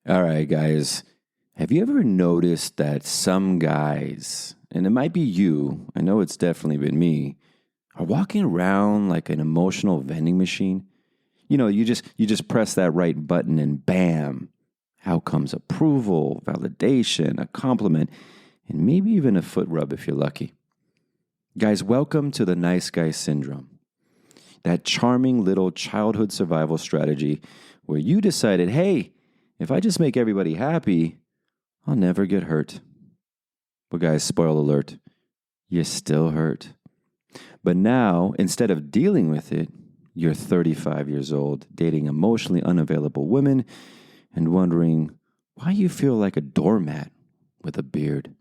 All right, guys. Have you ever noticed that some guys, and it might be you, I know it's definitely been me, are walking around like an emotional vending machine? You just press that right button and bam, out comes approval, validation, a compliment, and maybe even a foot rub if you're lucky. Guys, welcome to the nice guy syndrome. That charming little childhood survival strategy where you decided, hey, if I just make everybody happy, I'll never get hurt. But guys, spoiler alert, you're still hurt. But now, instead of dealing with it, you're 35 years old, dating emotionally unavailable women, and wondering why you feel like a doormat with a beard.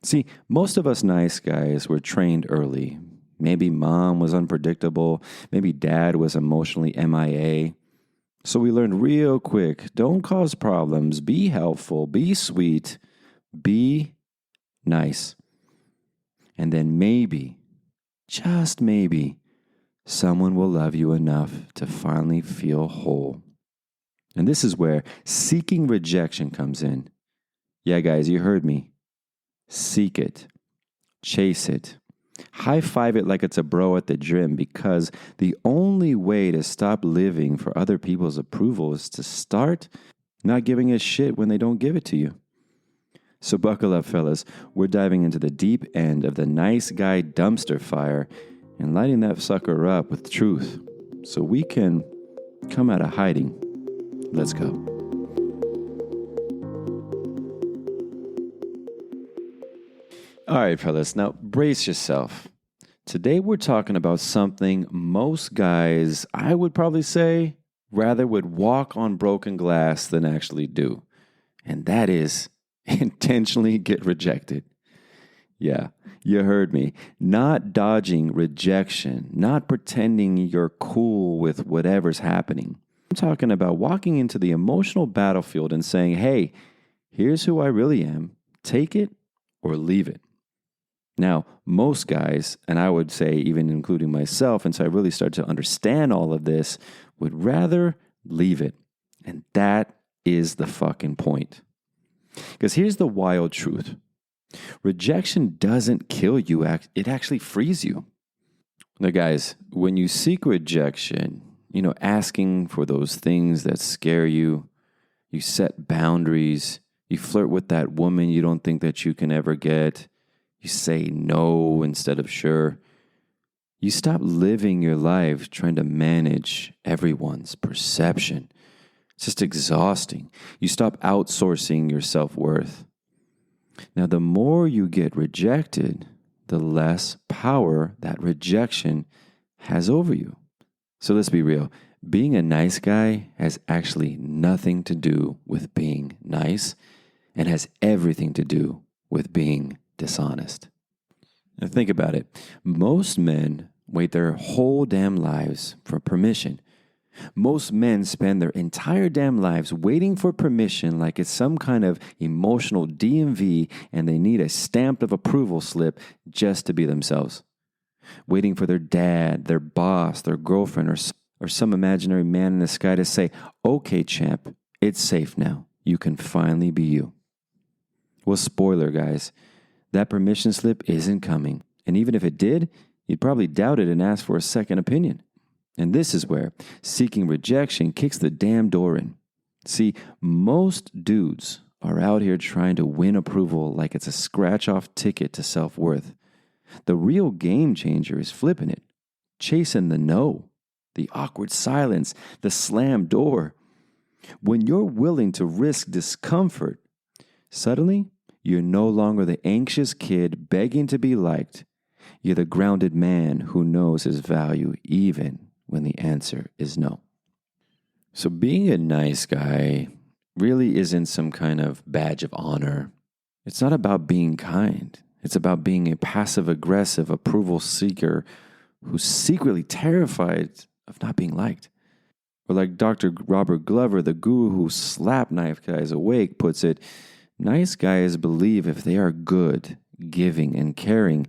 See, most of us nice guys were trained early. Maybe mom was unpredictable. Maybe dad was emotionally MIA. So we learned real quick, don't cause problems, be helpful, be sweet, be nice. And then maybe, just maybe, someone will love you enough to finally feel whole. And this is where seeking rejection comes in. Yeah, guys, you heard me. Seek it. Chase it. High-five it like it's a bro at the gym, because the only way to stop living for other people's approval is to start not giving a shit when they don't give it to you. So buckle up, fellas. We're diving into the deep end of the nice guy dumpster fire and lighting that sucker up with truth so we can come out of hiding. Let's go. All right, fellas, now brace yourself. Today we're talking about something most guys, I would probably say, rather would walk on broken glass than actually do. And that is intentionally get rejected. Yeah, you heard me. Not dodging rejection, not pretending you're cool with whatever's happening. I'm talking about walking into the emotional battlefield and saying, hey, here's who I really am. Take it or leave it. Now, most guys, and I would say even including myself, until I really start to understand all of this, would rather leave it. And that is the fucking point. Because here's the wild truth. Rejection doesn't kill you, it actually frees you. Now, guys, when you seek rejection, asking for those things that scare you, you set boundaries, you flirt with that woman you don't think that you can ever get, you say no instead of sure. You stop living your life trying to manage everyone's perception. It's just exhausting. You stop outsourcing your self-worth. Now, the more you get rejected, the less power that rejection has over you. So let's be real. Being a nice guy has actually nothing to do with being nice and has everything to do with being dishonest. Now think about it. Most men wait their whole damn lives for permission. Most men spend their entire damn lives waiting for permission like it's some kind of emotional DMV and they need a stamp of approval slip just to be themselves. Waiting for their dad, their boss, their girlfriend, or some imaginary man in the sky to say, okay, champ, it's safe now. You can finally be you. Well, spoiler, guys. That permission slip isn't coming. And even if it did, you'd probably doubt it and ask for a second opinion. And this is where seeking rejection kicks the damn door in. See, most dudes are out here trying to win approval like it's a scratch-off ticket to self-worth. The real game changer is flipping it, chasing the no, the awkward silence, the slammed door. When you're willing to risk discomfort, suddenly you're no longer the anxious kid begging to be liked. You're the grounded man who knows his value even when the answer is no. So being a nice guy really isn't some kind of badge of honor. It's not about being kind. It's about being a passive-aggressive approval seeker who's secretly terrified of not being liked. Or like Dr. Robert Glover, the guru who slapped nice guys awake, puts it, nice guys believe if they are good, giving, and caring,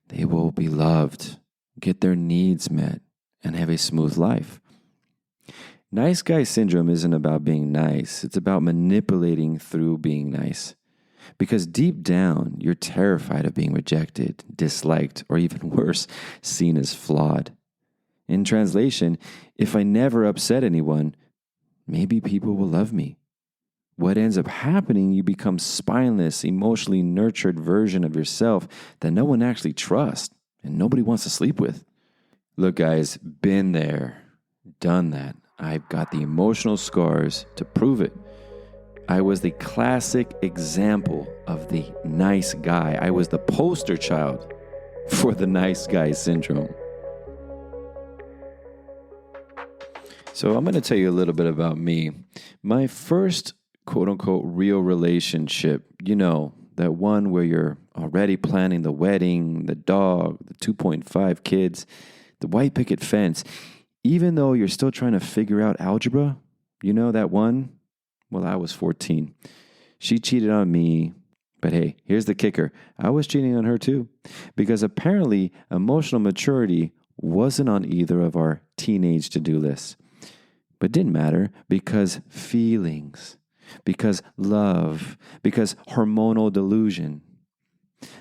they will be loved, get their needs met, and have a smooth life. Nice guy syndrome isn't about being nice. It's about manipulating through being nice. Because deep down, you're terrified of being rejected, disliked, or even worse, seen as flawed. In translation, if I never upset anyone, maybe people will love me. What ends up happening, you become spineless, emotionally nurtured version of yourself that no one actually trusts and nobody wants to sleep with. Look, guys, been there, done that. I've got the emotional scars to prove it. I was the classic example of the nice guy. I was the poster child for the nice guy syndrome. So I'm going to tell you a little bit about me. My first quote-unquote real relationship, that one where you're already planning the wedding, the dog, the 2.5 kids, the white picket fence, even though you're still trying to figure out algebra, that one? Well, I was 14. She cheated on me, but hey, here's the kicker. I was cheating on her too, because apparently emotional maturity wasn't on either of our teenage to-do lists. But didn't matter because feelings, because love, because hormonal delusion.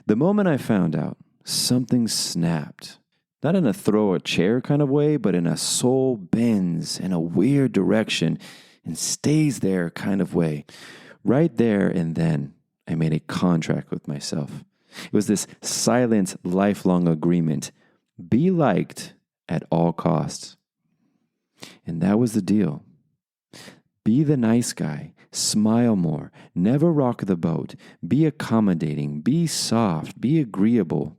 The moment I found out, something snapped. Not in a throw a chair kind of way, but in a soul bends in a weird direction and stays there kind of way. Right there and then, I made a contract with myself. It was this silent, lifelong agreement. Be liked at all costs. And that was the deal. Be the nice guy. Smile more. Never rock the boat. Be accommodating. Be soft. Be agreeable.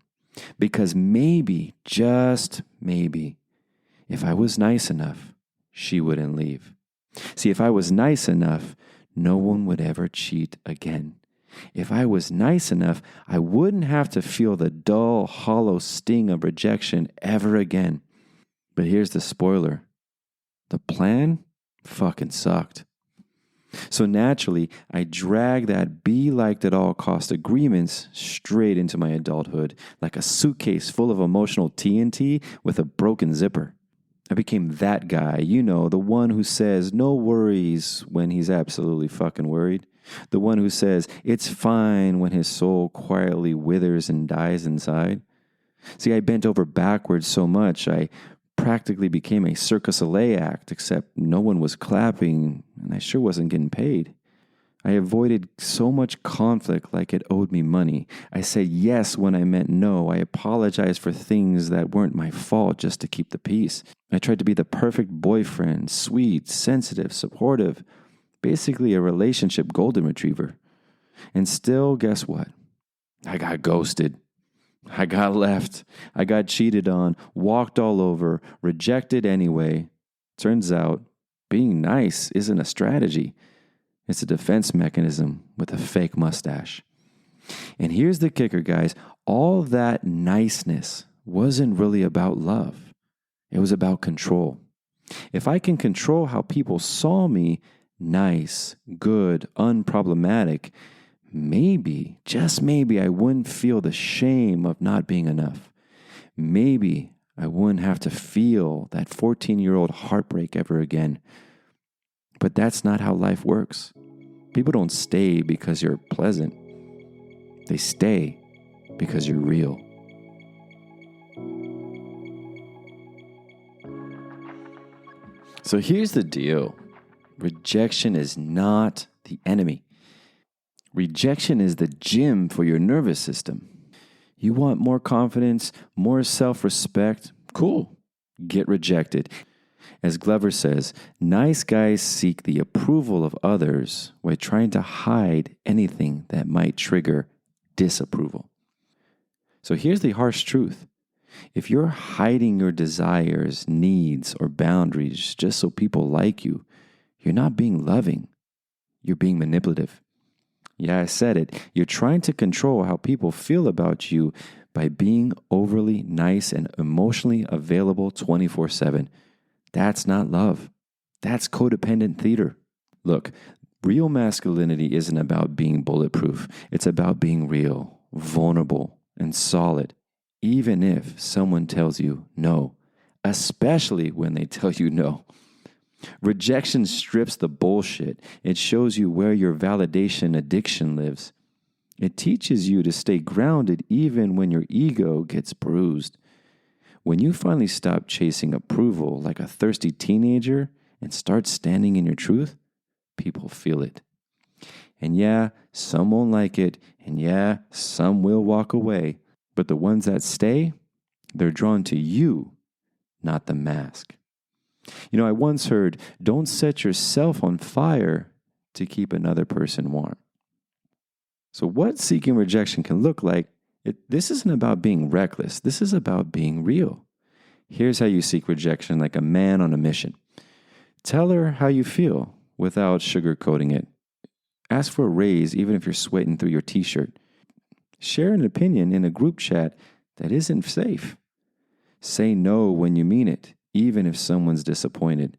Because maybe, just maybe, if I was nice enough, she wouldn't leave. See, if I was nice enough, no one would ever cheat again. If I was nice enough, I wouldn't have to feel the dull, hollow sting of rejection ever again. But here's the spoiler. The plan fucking sucked. So naturally, I dragged that be liked at all cost agreements straight into my adulthood, like a suitcase full of emotional TNT with a broken zipper. I became that guy, the one who says no worries when he's absolutely fucking worried. The one who says it's fine when his soul quietly withers and dies inside. See, I bent over backwards so much, I practically became a Cirque du Soleil act, except no one was clapping and I sure wasn't getting paid. I avoided so much conflict like it owed me money. I said yes when I meant no. I apologized for things that weren't my fault just to keep the peace. I tried to be the perfect boyfriend, sweet, sensitive, supportive, basically a relationship golden retriever. And still, guess what? I got ghosted. I got left. I got cheated on, walked all over, rejected anyway. Turns out, being nice isn't a strategy. It's a defense mechanism with a fake mustache. And here's the kicker, guys. All that niceness wasn't really about love. It was about control. If I can control how people saw me, nice, good, unproblematic, maybe, just maybe, I wouldn't feel the shame of not being enough. Maybe I wouldn't have to feel that 14-year-old heartbreak ever again. But that's not how life works. People don't stay because you're pleasant. They stay because you're real. So here's the deal. Rejection is not the enemy. Rejection is the gym for your nervous system. You want more confidence, more self-respect? Cool. Get rejected. As Glover says, nice guys seek the approval of others while trying to hide anything that might trigger disapproval. So here's the harsh truth. If you're hiding your desires, needs, or boundaries just so people like you, you're not being loving. You're being manipulative. Yeah, I said it. You're trying to control how people feel about you by being overly nice and emotionally available 24/7. That's not love. That's codependent theater. Look, real masculinity isn't about being bulletproof. It's about being real, vulnerable, and solid, even if someone tells you no, especially when they tell you no. Rejection strips the bullshit. It shows you where your validation addiction lives. It teaches you to stay grounded even when your ego gets bruised. When you finally stop chasing approval like a thirsty teenager and start standing in your truth, people feel it. And yeah, some won't like it, and yeah, some will walk away. But the ones that stay, they're drawn to you, not the mask. I once heard, don't set yourself on fire to keep another person warm. So what seeking rejection can look like, this isn't about being reckless. This is about being real. Here's how you seek rejection like a man on a mission. Tell her how you feel without sugarcoating it. Ask for a raise even if you're sweating through your t-shirt. Share an opinion in a group chat that isn't safe. Say no when you mean it, even if someone's disappointed.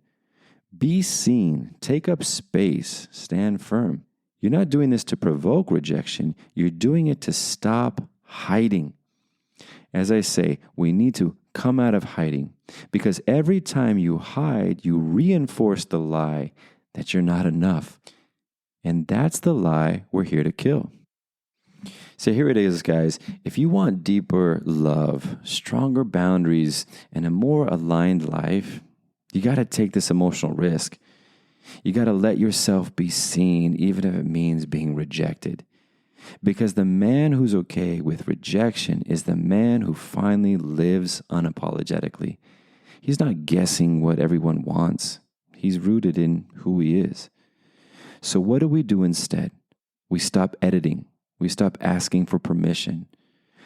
Be seen. Take up space. Stand firm. You're not doing this to provoke rejection. You're doing it to stop hiding. As I say, we need to come out of hiding because every time you hide, you reinforce the lie that you're not enough. And that's the lie we're here to kill. So here it is, guys. If you want deeper love, stronger boundaries, and a more aligned life, you got to take this emotional risk. You got to let yourself be seen, even if it means being rejected. Because the man who's okay with rejection is the man who finally lives unapologetically. He's not guessing what everyone wants. He's rooted in who he is. So what do we do instead? We stop editing. We stop asking for permission.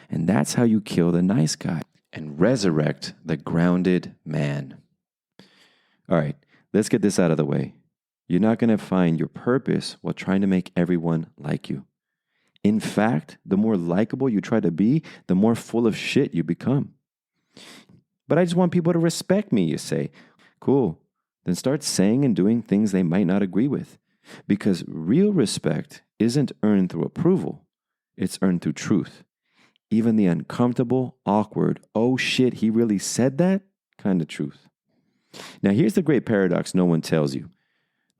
And that's how you kill the nice guy and resurrect the grounded man. All right, let's get this out of the way. You're not going to find your purpose while trying to make everyone like you. In fact, the more likable you try to be, the more full of shit you become. But I just want people to respect me, you say. Cool. Then start saying and doing things they might not agree with. Because real respect isn't earned through approval. It's earned through truth. Even the uncomfortable, awkward, oh shit, he really said that kind of truth. Now here's the great paradox no one tells you.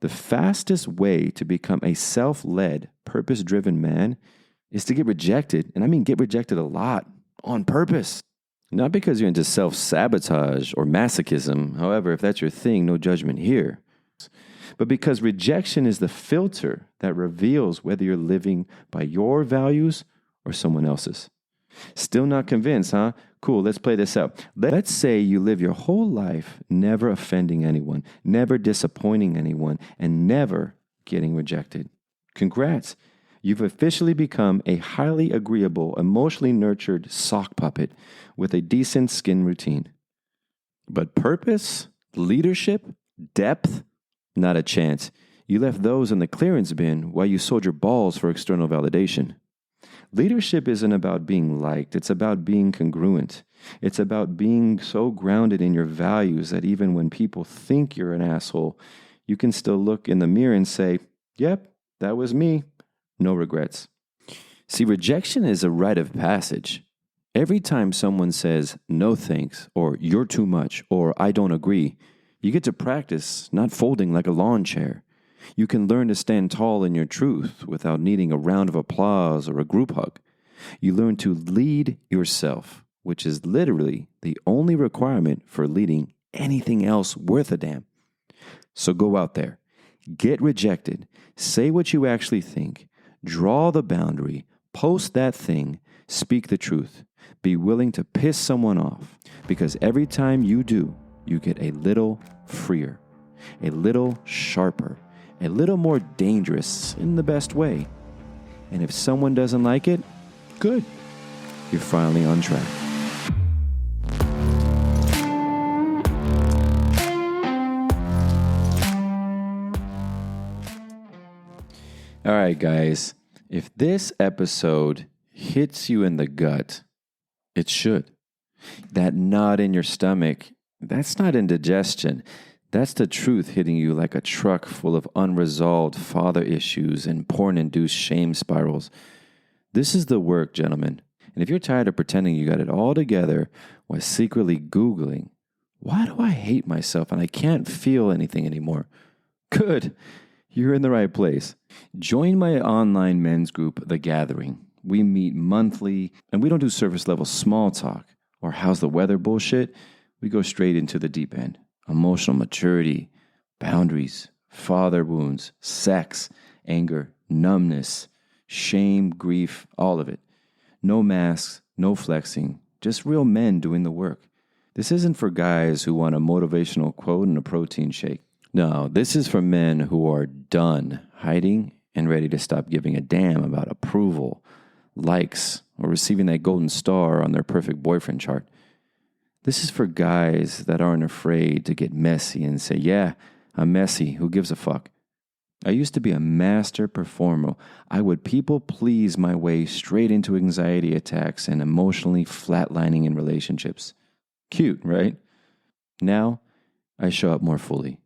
The fastest way to become a self-led, purpose-driven man is to get rejected. And I mean get rejected a lot on purpose. Not because you're into self-sabotage or masochism. However, if that's your thing, no judgment here. But because rejection is the filter that reveals whether you're living by your values or someone else's. Still not convinced, huh? Cool, let's play this out. Let's say you live your whole life never offending anyone, never disappointing anyone, and never getting rejected. Congrats. You've officially become a highly agreeable, emotionally nurtured sock puppet with a decent skin routine. But purpose, leadership, depth, not a chance. You left those in the clearance bin while you sold your balls for external validation. Leadership isn't about being liked. It's about being congruent. It's about being so grounded in your values that even when people think you're an asshole, you can still look in the mirror and say, yep, that was me. No regrets. See, rejection is a rite of passage. Every time someone says, no thanks, or you're too much, or I don't agree, you get to practice not folding like a lawn chair. You can learn to stand tall in your truth without needing a round of applause or a group hug. You learn to lead yourself, which is literally the only requirement for leading anything else worth a damn. So go out there, get rejected, say what you actually think, draw the boundary, post that thing, speak the truth. Be willing to piss someone off, because every time you do, you get a little freer, a little sharper, a little more dangerous in the best way. And if someone doesn't like it, good. You're finally on track. All right, guys. If this episode hits you in the gut, it should. That knot in your stomach, that's not indigestion. That's the truth hitting you like a truck full of unresolved father issues and porn-induced shame spirals. This is the work, gentlemen. And if you're tired of pretending you got it all together while secretly Googling Why do I hate myself and I can't feel anything anymore? Good. You're in the right place. Join my online men's group, The Gathering. We meet monthly, and we don't do surface level small talk or how's the weather bullshit. We go straight into the deep end. Emotional maturity, boundaries, father wounds, sex, anger, numbness, shame, grief, all of it. No masks, no flexing, just real men doing the work. This isn't for guys who want a motivational quote and a protein shake. No, this is for men who are done hiding and ready to stop giving a damn about approval, likes, or receiving that golden star on their perfect boyfriend chart. This is for guys that aren't afraid to get messy and say, yeah, I'm messy, who gives a fuck? I used to be a master performer. I would people please my way straight into anxiety attacks and emotionally flatlining in relationships. Cute, right? Now, I show up more fully.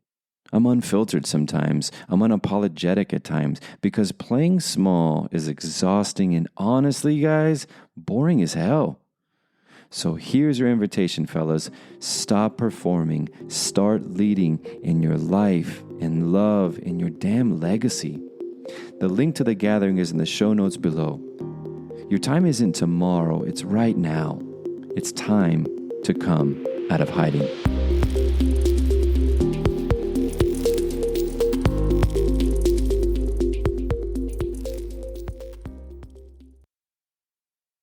I'm unfiltered sometimes. I'm unapologetic at times because playing small is exhausting and honestly, guys, boring as hell. So here's your invitation, fellas. Stop performing. Start leading in your life, in love, in your damn legacy. The link to The Gathering is in the show notes below. Your time isn't tomorrow, it's right now. It's time to come out of hiding.